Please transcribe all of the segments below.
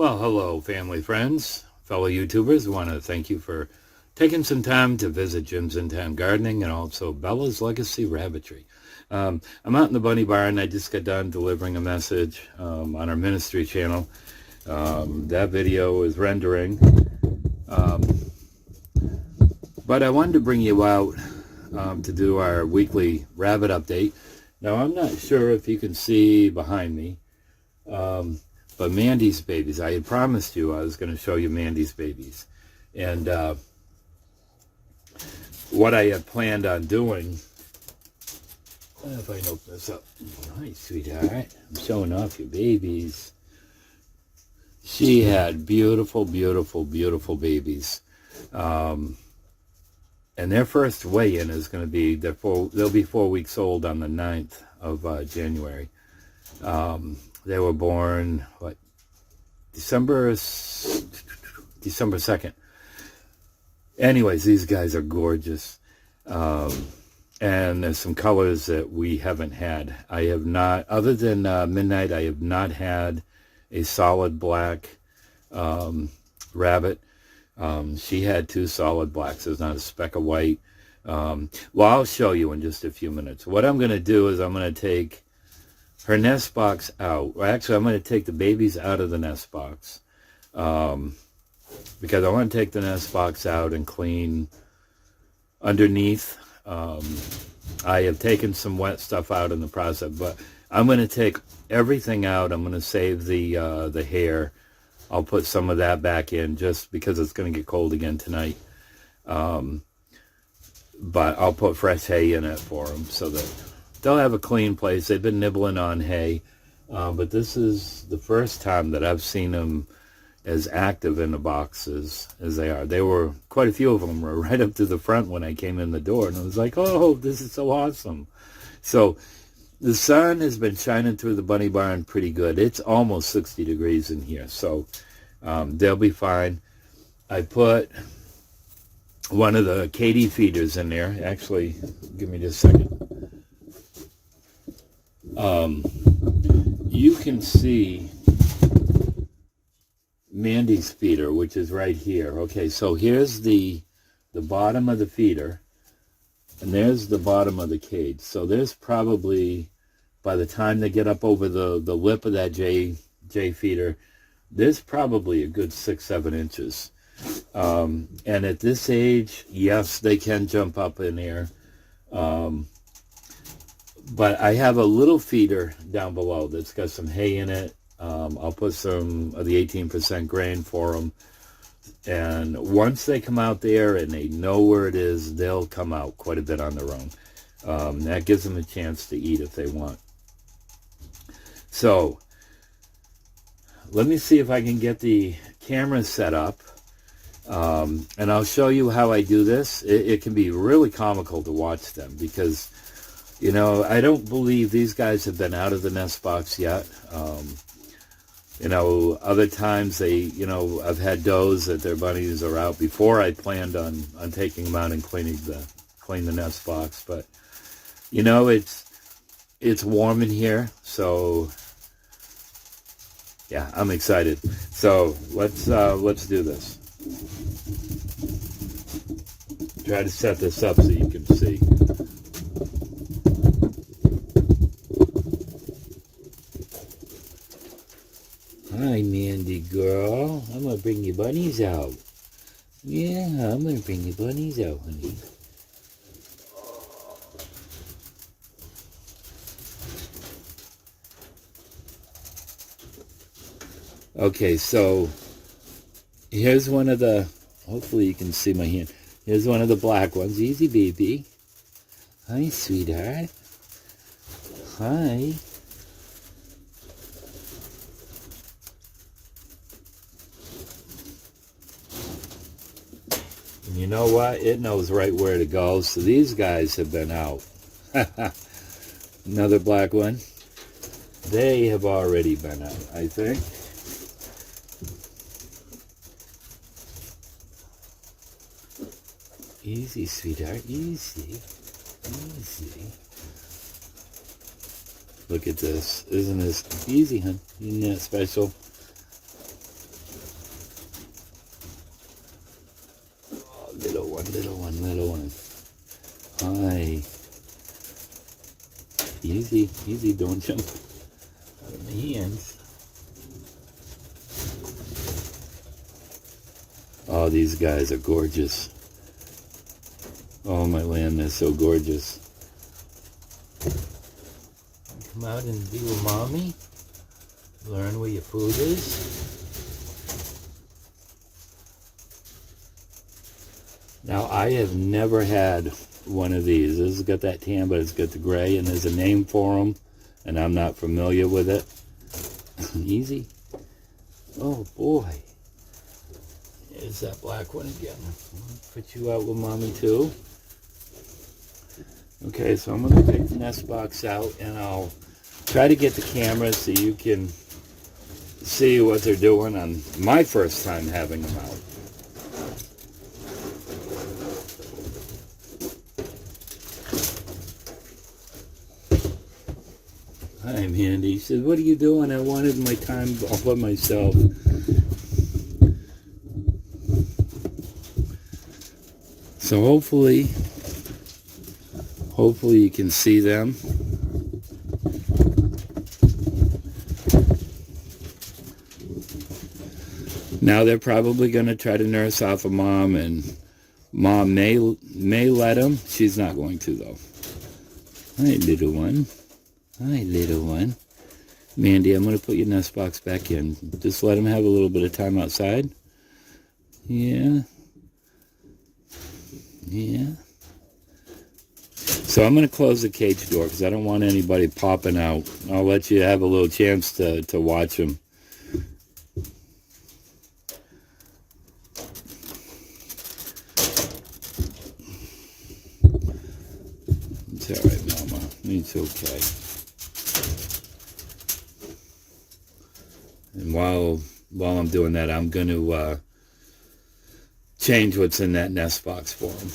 Well, hello, family, friends, fellow YouTubers. I want to thank you for taking some time to visit Jim's In Town Gardening and also Bella's Legacy Rabbitry. I'm out in the bunny barn. I just got done delivering a message on our ministry channel. That video is rendering. But I wanted to bring you out to do our weekly rabbit update. Now, I'm not sure if you can see behind me. But Mandy's babies, I had promised you I was going to show you Mandy's babies. And what I had planned on doing, if I can open this up. Hi, sweetheart. I'm showing off your babies. She had beautiful, beautiful, beautiful babies. And their first weigh-in is going to be, they'll be 4 weeks old on the 9th of January. They were born, December 2nd. Anyways, these guys are gorgeous. And there's some colors that we haven't had. I have not, other than Midnight, I have not had a solid black rabbit. She had 2 solid blacks. There's not a speck of white. Well, I'll show you in just a few minutes. What I'm going to do is I'm going to take her nest box out. Well, actually, I'm going to take the babies out of the nest box because I want to take the nest box out and clean underneath. I have taken some wet stuff out in the process, but I'm going to take everything out. I'm going to save the hair. I'll put some of that back in just because it's going to get cold again tonight. But I'll put fresh hay in it for them so that they'll have a clean place. They've been nibbling on hay, but this is the first time that I've seen them as active in the boxes as they are. They were, quite a few of them were right up to the front when I came in the door, and I was like, oh, this is so awesome. So the sun has been shining through the bunny barn pretty good. It's almost 60 degrees in here, so they'll be fine. I put one of the Katy feeders in there. Actually, give me just a second. You can see Mandy's feeder, which is right here. Okay, so here's the bottom of the feeder, and there's the bottom of the cage. So there's probably, by the time they get up over the lip of that J feeder, there's probably a good 6-7 inches. And at this age, yes, they can jump up in there. But I have a little feeder down below that's got some hay in it. I'll put some of the 18% grain for them. And once they come out there and they know where it is, they'll come out quite a bit on their own. That gives them a chance to eat if they want. So, let me see if I can get the camera set up. And I'll show you how I do this. It can be really comical to watch them because, you know, I don't believe these guys have been out of the nest box yet. You know, other times I've had does that their bunnies are out before I planned on taking them out and clean the nest box. But, you know, it's warm in here, so yeah, I'm excited. So let's do this. Try to set this up so you can see. Hi, Mandy girl. I'm going to bring your bunnies out. Yeah, I'm going to bring your bunnies out, honey. Okay, so here's one of the, hopefully you can see my hand. Here's one of the black ones. Easy, baby. Hi, sweetheart. Hi. And you know what? It knows right where to go. So these guys have been out. Another black one. They have already been out, I think. Easy, sweetheart. Easy. Easy. Look at this. Isn't this easy, hun? Isn't that special? Easy, easy, don't jump out of my hands. Oh, these guys are gorgeous. Oh, my land, they're so gorgeous. Come out and be with mommy. Learn where your food is. Now, I have never had one of these. This has got that tan, but it's got the gray, and there's a name for them, and I'm not familiar with it. Easy. Oh, boy. There's that black one again. Put you out with mommy, too. Okay, so I'm going to take the nest box out, and I'll try to get the camera so you can see what they're doing on my first time having them out. Hi, Mandy. He said, what are you doing? I wanted my time all by myself. So hopefully you can see them. Now they're probably going to try to nurse off of mom, and mom may let them. She's not going to, though. Hi, little one. Hi, little one. Mandy, I'm going to put your nest box back in. Just let them have a little bit of time outside. Yeah. Yeah. So I'm going to close the cage door because I don't want anybody popping out. I'll let you have a little chance to watch them. It's all right, Mama. It's okay. And while I'm doing that, I'm going to change what's in that nest box for them.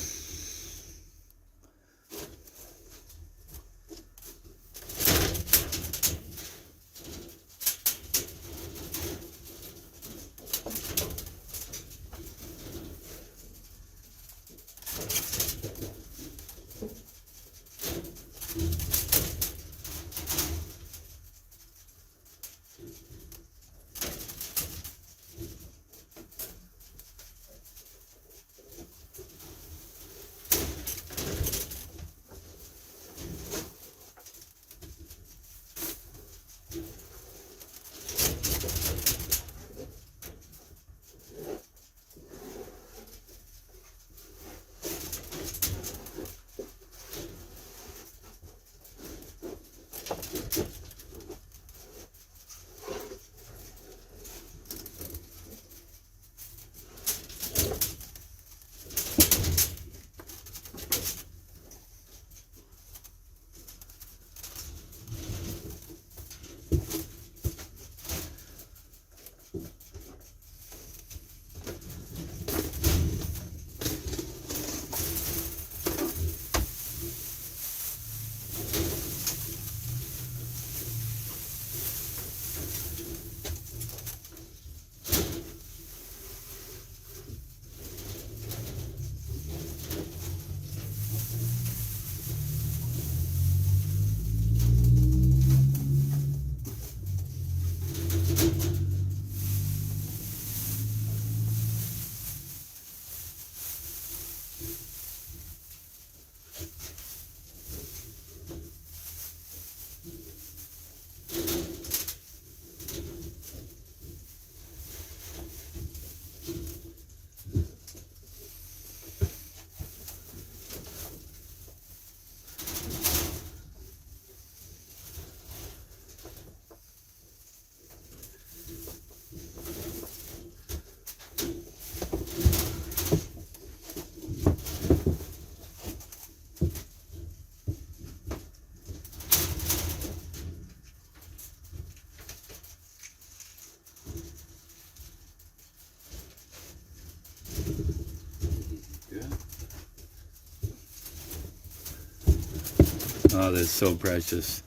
Oh, that's so precious.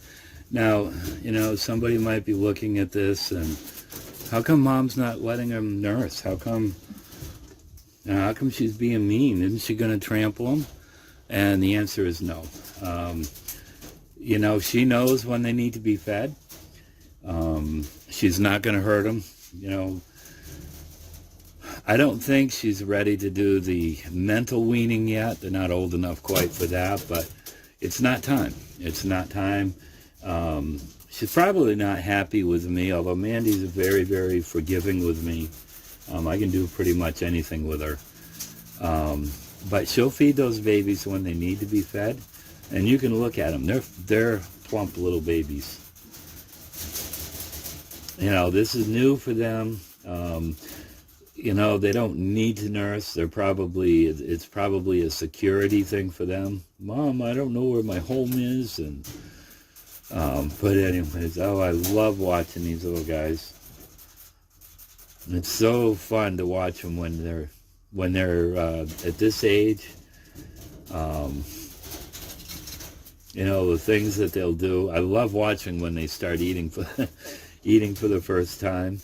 Now, you know, somebody might be looking at this and how come mom's not letting him nurse? How come she's being mean? Isn't she going to trample him? And the answer is no. you know, she knows when they need to be fed. She's not going to hurt them. You know, I don't think she's ready to do the mental weaning yet. They're not old enough quite for that, but it's not time. It's not time. She's probably not happy with me, although Mandy's very, very forgiving with me. I can do pretty much anything with her. But she'll feed those babies when they need to be fed. And you can look at them. They're plump little babies. You know, this is new for them. You know, they don't need to nurse. It's probably a security thing for them. Mom, I don't know where my home is. And but anyways, oh, I love watching these little guys. It's so fun to watch them when they're at this age. You know, the things that they'll do. I love watching when they start eating for the first time.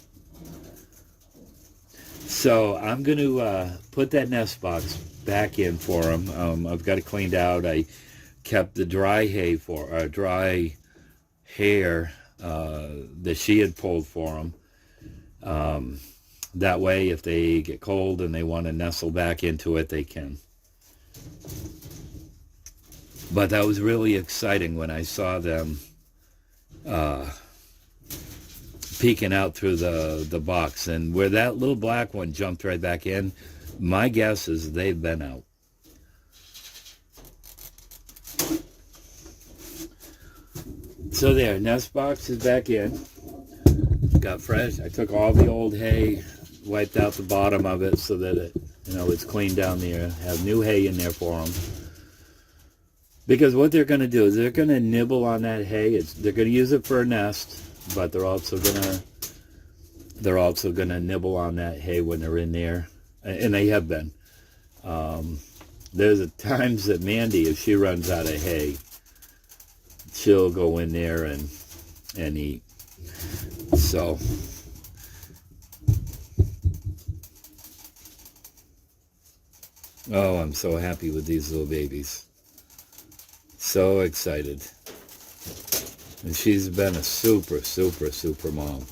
So I'm going to put that nest box back in for them. I've got it cleaned out. I kept the dry hair that she had pulled for them. That way, if they get cold and they want to nestle back into it, they can. But that was really exciting when I saw them peeking out through the box. And where that little black one jumped right back in, my guess is they've been out. So there, nest box is back in. Got fresh. I took all the old hay, wiped out the bottom of it so that it's clean down there. Have new hay in there for them. Because what they're going to do is they're going to nibble on that hay. They're going to use it for a nest, but they're also going to nibble on that hay when they're in there, and they have been. There's times that Mandy, if she runs out of hay, she'll go in there and eat. So, oh, I'm so happy with these little babies. So excited. And she's been a super, super, super mom.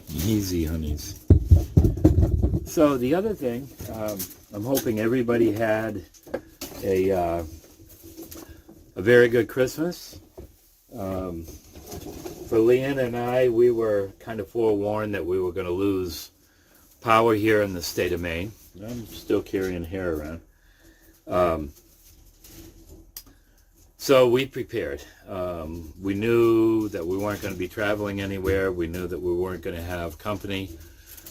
Easy, honeys. So the other thing, I'm hoping everybody had a very good Christmas. For Leanne and I, we were kind of forewarned that we were going to lose power here in the state of Maine. I'm still carrying hair around. So we prepared. We knew that we weren't going to be traveling anywhere. We knew that we weren't going to have company,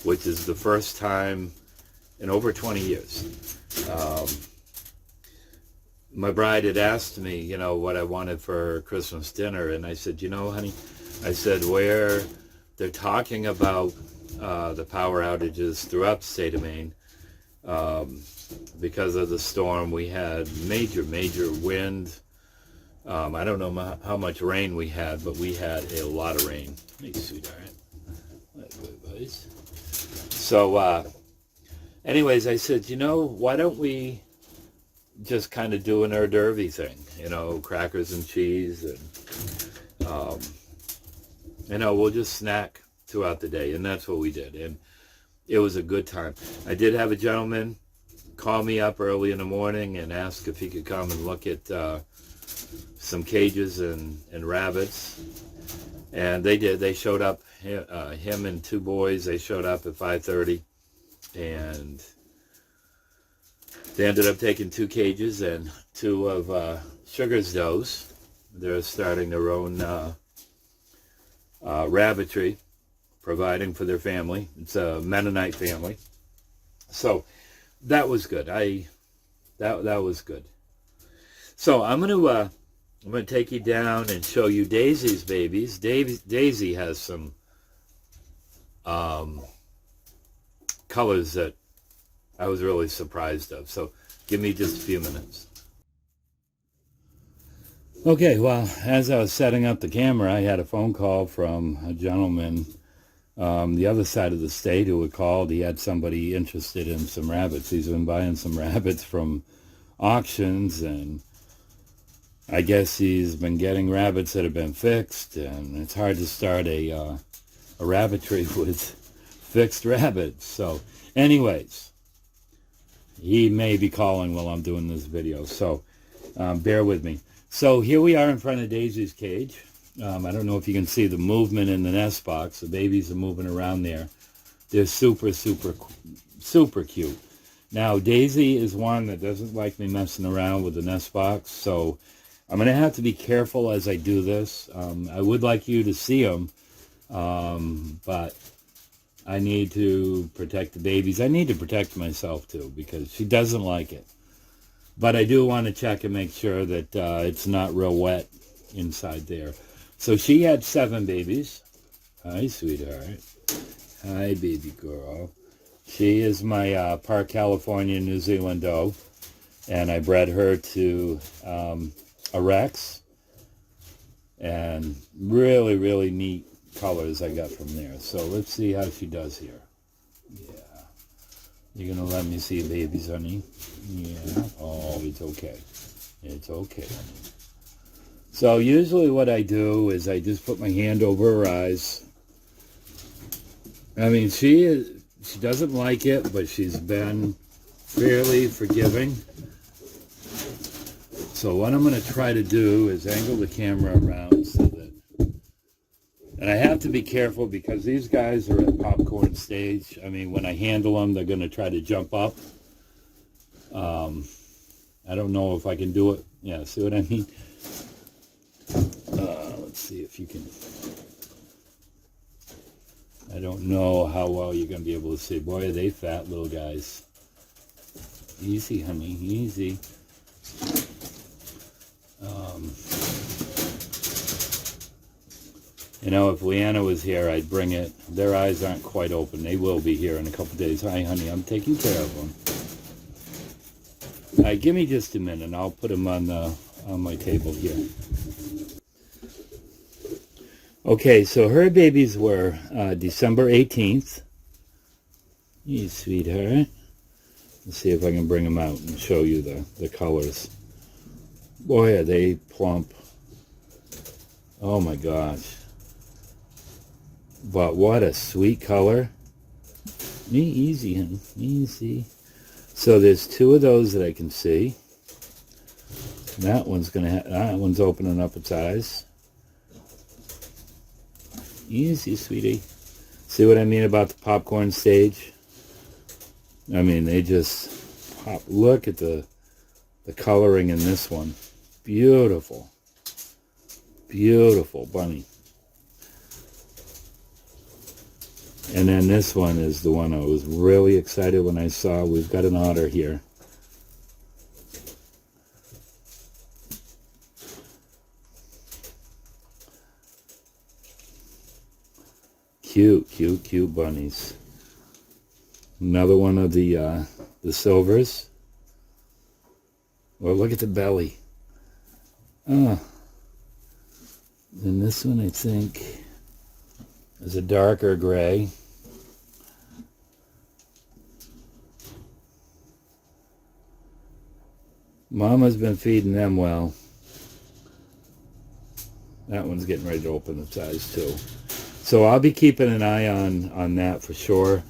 which is the first time in over 20 years. My bride had asked me, what I wanted for Christmas dinner, and I said, honey, I said, where they're talking about the power outages throughout the state of Maine, because of the storm, we had major wind. I don't know how much rain we had, but we had a lot of rain. Hey, sweetheart. That's good, buddies. So, anyways, I said, why don't we just kind of do an hors d'oeuvre thing, crackers and cheese, and, we'll just snack throughout the day, and that's what we did, and it was a good time. I did have a gentleman call me up early in the morning and ask if he could come and look at some cages and rabbits, and they did. They showed up, him and two boys, they showed up at 5:30, and they ended up taking 2 cages and 2 of Sugar's does. They're starting their own Rabbitry, providing for their family. It's a Mennonite family. So that was good. That was good. So I'm gonna take you down and show you Daisy's babies. Daisy has some colors that I was really surprised of. So give me just a few minutes. Okay, well, as I was setting up the camera, I had a phone call from a gentleman the other side of the state who had called. He had somebody interested in some rabbits. He's been buying some rabbits from auctions, and I guess he's been getting rabbits that have been fixed, and it's hard to start a rabbitry with fixed rabbits. So anyways, he may be calling while I'm doing this video, so bear with me. So here we are in front of Daisy's cage. I don't know if you can see the movement in the nest box. The babies are moving around there. They're super, super, super cute. Now, Daisy is one that doesn't like me messing around with the nest box, so I'm going to have to be careful as I do this. I would like you to see them, but I need to protect the babies. I need to protect myself, too, because she doesn't like it. But I do want to check and make sure that it's not real wet inside there. So she had 7 babies. Hi, sweetheart. Hi, baby girl. She is my Park California New Zealand doe, and I bred her to a Rex, and really, really neat colors I got from there. So let's see how she does here. Yeah. You're going to let me see babies, honey? Yeah. Oh, it's okay. It's okay, honey. So usually what I do is I just put my hand over her eyes. I mean, she doesn't like it, but she's been fairly forgiving. So what I'm going to try to do is angle the camera around so that, and I have to be careful because these guys are at popcorn stage. I mean, when I handle them, they're going to try to jump up. I don't know if I can do it. Yeah, see what I mean? Let's see if you can. I don't know how well you're going to be able to see. Boy, are they fat little guys. Easy, honey, easy. You know, if Leanna was here, I'd bring it. Their eyes aren't quite open. They will be here in a couple days. Hi, honey, I'm taking care of them. All right, give me just a minute. I'll put them on my table here. Okay, so her babies were December 18th. You sweetheart. Let's see if I can bring them out and show you the colors. Boy, are they plump. Oh my gosh. But what a sweet color. Easy, honey. Easy. So there's 2 of those that I can see. That one's opening up its eyes. Easy, sweetie. See what I mean about the popcorn stage? I mean, they just pop. Look at the coloring in this one. Beautiful. Beautiful bunny. And then this one is the one I was really excited when I saw. We've got an otter here. Cute, cute, cute bunnies. Another one of the silvers. Well, look at the belly. Oh. And this one, I think, is a darker gray. Mama's been feeding them well. That one's getting ready to open its eyes too. So I'll be keeping an eye on that for sure.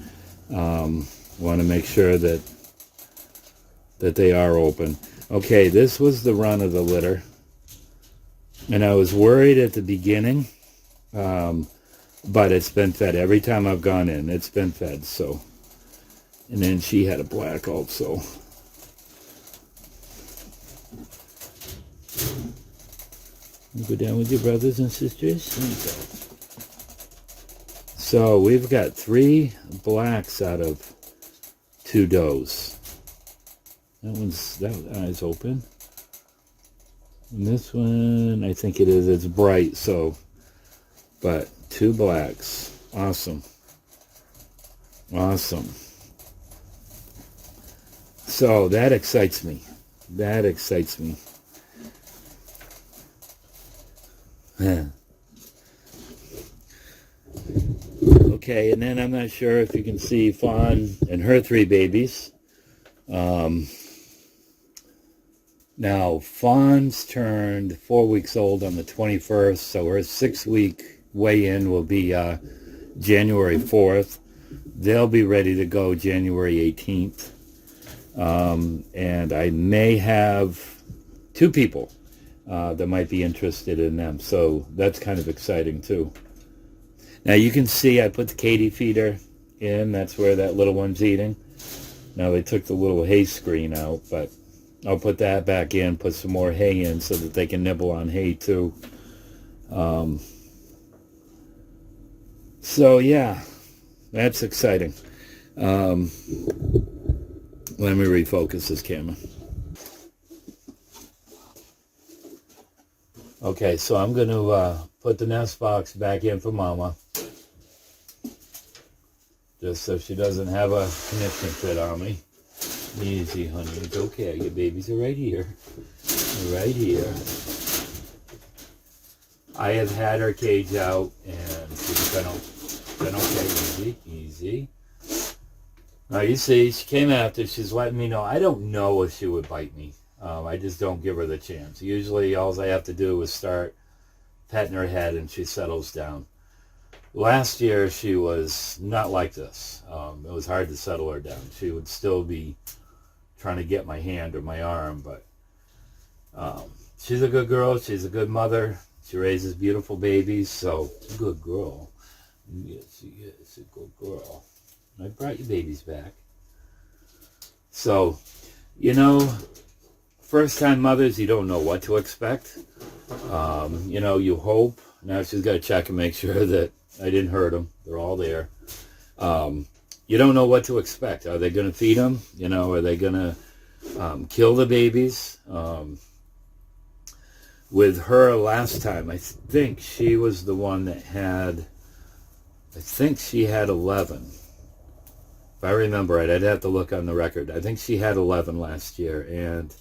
Want to make sure that they are open. Okay, this was the run of the litter. And I was worried at the beginning, but it's been fed. Every time I've gone in, it's been fed. So, and then she had a black also. You go down with your brothers and sisters. There you go. So we've got 3 blacks out of 2 does. That eye's open. And this one, I think it is. It's bright, so. But 2 blacks. Awesome. Awesome. So that excites me. That excites me. Okay, and then I'm not sure if you can see Fawn and her 3 babies. Now, Fawn's turned 4 weeks old on the 21st, so her 6-week weigh-in will be January 4th. They'll be ready to go January 18th. And I may have 2 people that might be interested in them, so that's kind of exciting too. Now you can see I put the Katy feeder in. That's where that little one's eating. Now they took the little hay screen out, but I'll put that back in, put some more hay in so that they can nibble on hay too. So yeah, that's exciting. Let me refocus this camera. Okay, so I'm going to put the nest box back in for Mama, just so she doesn't have a conniption fit on me. Easy, honey. It's okay. Your babies are right here. They're right here. I have had her cage out, and she's been okay. Easy, easy. Now, you see, she came after. She's letting me know. I don't know if she would bite me. I just don't give her the chance. Usually, all I have to do is start petting her head, and she settles down. Last year, she was not like this. It was hard to settle her down. She would still be trying to get my hand or my arm, but she's a good girl. She's a good mother. She raises beautiful babies, so good girl. Yes, she is a good girl. I brought your babies back. So, first-time mothers, you don't know what to expect. You hope. Now she's got to check and make sure that I didn't hurt them. They're all there. You don't know what to expect. Are they going to feed them? Are they going to kill the babies? With her last time, I think she was the one that had, I think she had 11. If I remember right, I'd have to look on the record. I think she had 11 last year, and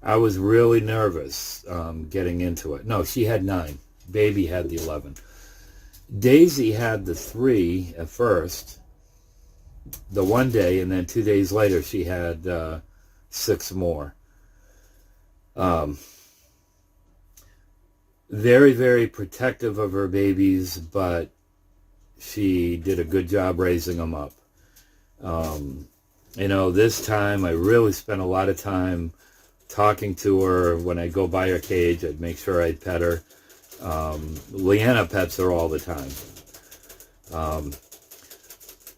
I was really nervous getting into it. No, she had 9. Baby had the 11. Daisy had the 3 at first, the one day, and then 2 days later she had 6 more. Very, very protective of her babies, but she did a good job raising them up. This time I really spent a lot of time talking to her. When I go by her cage, I'd make sure I'd pet her. Leanna pets her all the time.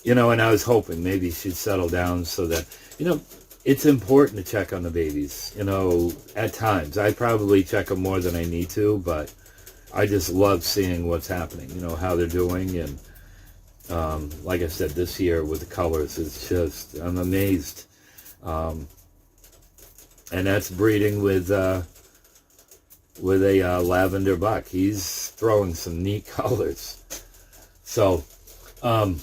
And I was hoping maybe she'd settle down so that, it's important to check on the babies. At times. I probably check them more than I need to, but I just love seeing what's happening, how they're doing. And like I said, this year with the colors, it's just, I'm amazed. And that's breeding with a lavender buck. He's throwing some neat colors. So I'm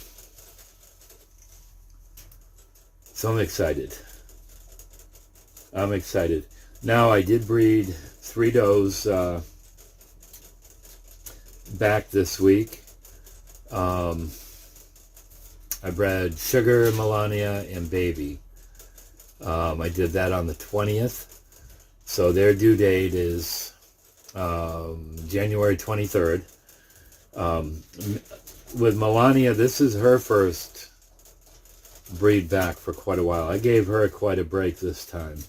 excited. I'm excited. Now, I did breed 3 does back this week. I bred Sugar, Melania, and Baby. I did that on the 20th. So their due date is January 23rd. With Melania, this is her first breed back for quite a while. I gave her quite a break this time.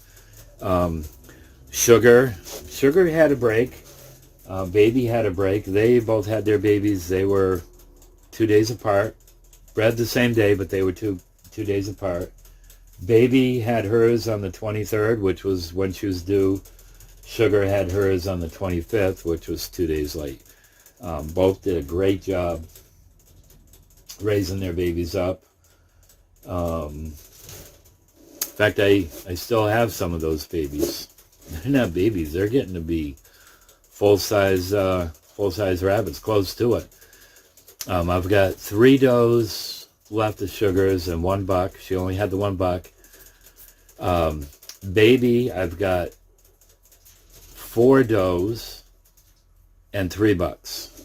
Sugar had a break. Baby had a break. They both had their babies. They were 2 days apart. Bred the same day, but they were two days apart. Baby had hers on the 23rd, which was when she was due. Sugar had hers on the 25th, which was 2 days late. Both did a great job raising their babies up. In fact, I still have some of those babies. They're not babies. They're getting to be full-size rabbits, close to it. I've got 3 does left of Sugars and 1 buck. She only had the 1 buck. Baby, I've got 4 does and 3 bucks.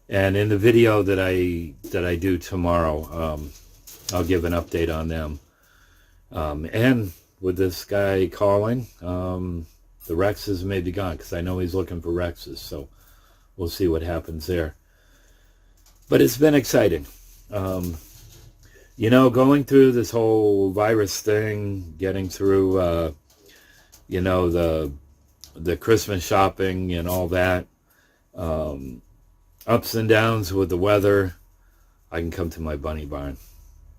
And in the video that I do tomorrow, I'll give an update on them. And with this guy calling, The Rexes may be gone, because I know he's looking for Rexes, so we'll see what happens there. But it's been exciting. You know, going through this whole virus thing, getting through, you know, the Christmas shopping and all that, ups and downs with the weather, I can come to my bunny barn.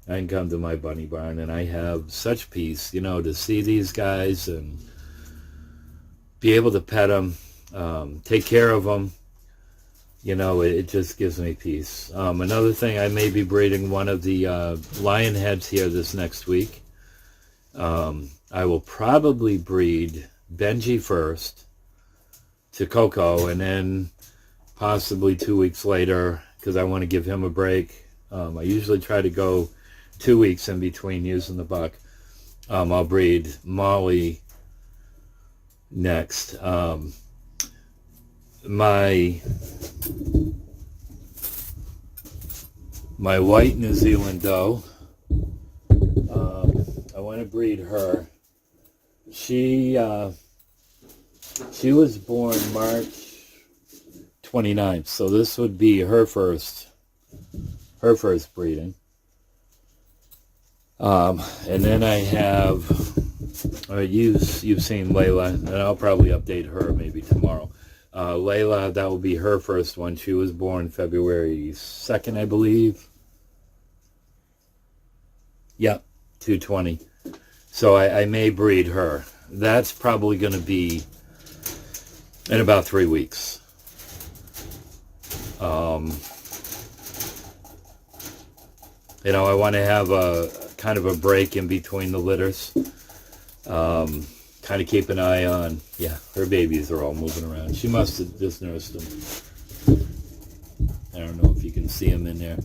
I can come to my bunny barn, and I have such peace, you know, to see these guys and be able to pet them, take care of them. You know, it just gives me peace. Another thing, I may be breeding one of the lion heads here this next week. I will probably breed Benji first to Coco, and then possibly 2 weeks later, because I want to give him a break. I usually try to go 2 weeks in between using the buck. I'll breed Molly next. My white New Zealand doe, I want to breed her. She was born March 29th, so this would be her first breeding. And then I have, you've seen Layla, and I'll probably update her maybe tomorrow. Layla, that will be her first one. She was born February 2nd, I believe. Yep, 220. So I may breed her. That's probably going to be in about 3 weeks. You know, I want to have a kind of a break in between the litters. Kind of keep an eye on, yeah, her babies are all moving around. She must have just nursed them. I don't know if you can see them in there.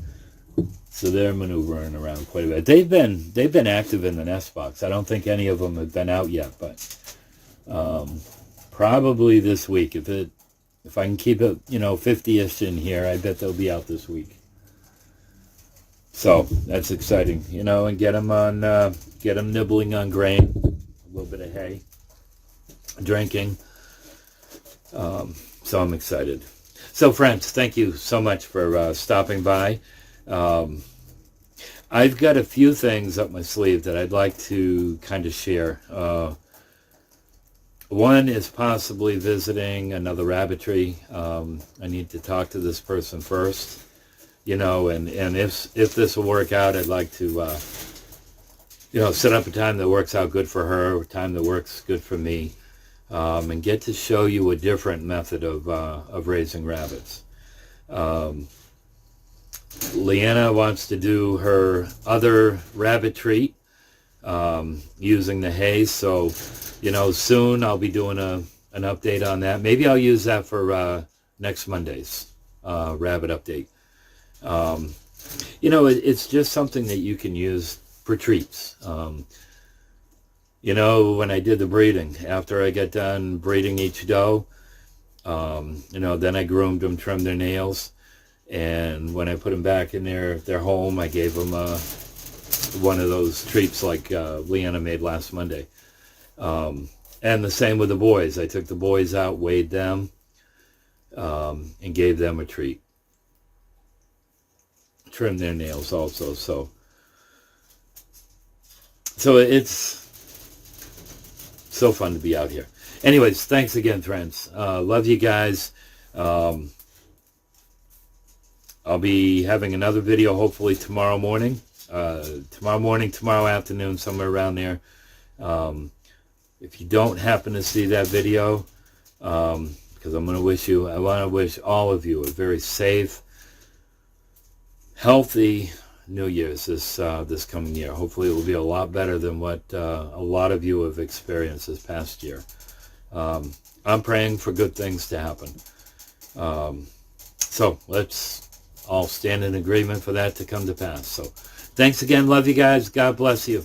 So they're maneuvering around quite a bit. They've been active in the nest box. I don't think any of them have been out yet, but probably this week. If I can keep it, you know, 50-ish in here, I bet they'll be out this week. So that's exciting, you know, and get them nibbling on grain, a little bit of hay, drinking. So I'm excited. So friends, thank you so much for stopping by. I've got a few things up my sleeve that I'd like to kind of share. One is possibly visiting another Rabbitry. I need to talk to this person first, you know, and if this will work out, I'd like to, you know, set up a time that works out good for her, a time that works good for me, and get to show you a different method of raising rabbits. Leanna wants to do her other rabbit treat using the hay, so, you know, soon I'll be doing an update on that. Maybe I'll use that for next Monday's rabbit update. You know, it's just something that you can use for treats. You know, when I did the breeding, after I got done breeding each doe, you know, then I groomed them, trimmed their nails, and when I put them back in their home, I gave them one of those treats like Leanna made last Monday. And the same with the boys. I took the boys out, weighed them, and gave them a treat. Trimmed their nails also. So it's so fun to be out here. Anyways, thanks again, friends. Love you guys. I'll be having another video hopefully tomorrow morning. Tomorrow afternoon, somewhere around there. If you don't happen to see that video, because I want to wish all of you a very safe, healthy New Year's this coming year. Hopefully it will be a lot better than what a lot of you have experienced this past year. I'm praying for good things to happen. So let's all stand in agreement for that to come to pass. So thanks again. Love you guys. God bless you.